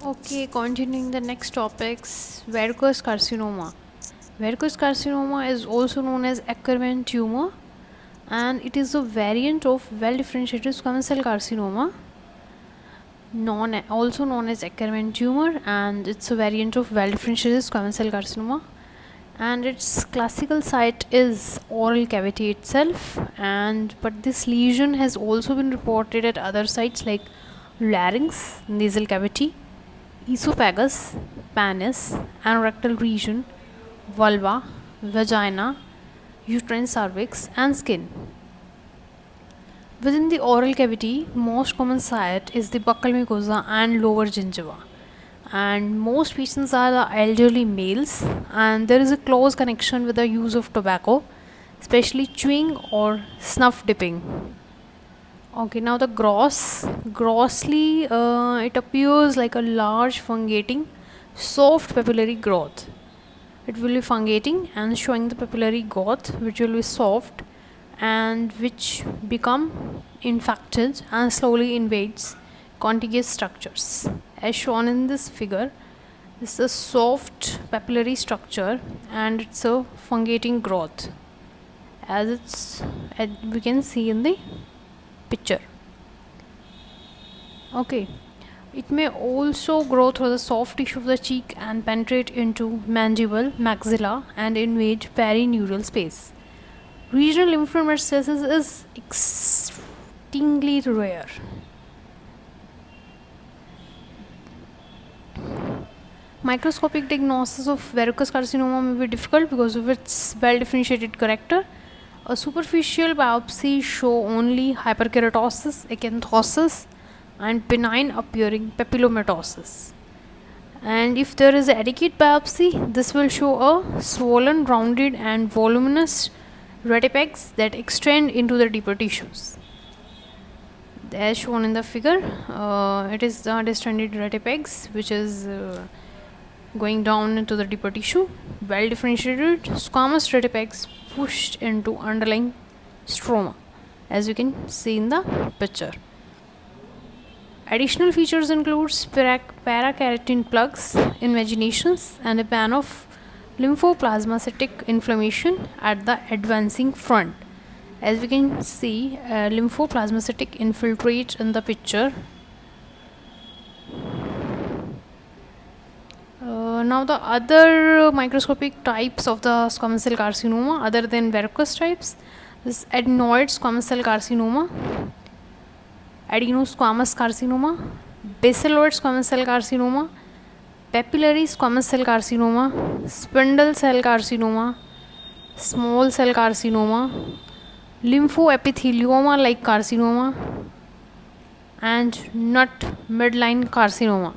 Okay, continuing the next topics, varicose carcinoma. Varicose carcinoma is also known as Ackermann tumor, and it is a variant of well-differentiated squamous cell carcinoma, also known as Ackermann tumor, and it's a variant of well-differentiated squamous cell carcinoma. And its classical site is oral cavity itself, and but this lesion has also been reported at other sites like larynx, nasal cavity, esophagus, penis, anorectal region, vulva, vagina, uterine cervix, and skin. Within the oral cavity, most common site is the buccal mucosa and lower gingiva. And most patients are the elderly males, and there is a close connection with the use of tobacco, especially chewing or snuff dipping. Okay, now the grossly it appears like a large fungating soft papillary growth. It will be fungating and showing the papillary growth which will be soft and which become infected and slowly invades contiguous structures. As shown in this figure, this is a soft papillary structure and it's a fungating growth, as we can see in the picture. Okay, it may also grow through the soft tissue of the cheek and penetrate into mandible, maxilla, and invade perineural space. Regional lymph node metastasis is extremely rare. Microscopic diagnosis of varicose carcinoma may be difficult because of its well-differentiated character. A superficial biopsy show only hyperkeratosis, acanthosis, and benign appearing papillomatosis. And if there is adequate biopsy, this will show a swollen, rounded, and voluminous retipex that extend into the deeper tissues. As shown in the figure, it is the distended retipex which is going down into the deeper tissue. Well differentiated squamous retipex pushed into underlying stroma, as you can see in the picture. Additional features include parakeratine plugs, invaginations, and a pan of lymphoplasmacytic inflammation at the advancing front. As we can see, lymphoplasmacytic infiltrate in the picture. Now the other microscopic types of the squamous cell carcinoma other than varicose types is adenoid squamous cell carcinoma, adenosquamous carcinoma, baseloid squamous cell carcinoma, papillary squamous cell carcinoma, spindle cell carcinoma, small cell carcinoma, lymphoepithelioma like carcinoma, and nut midline carcinoma.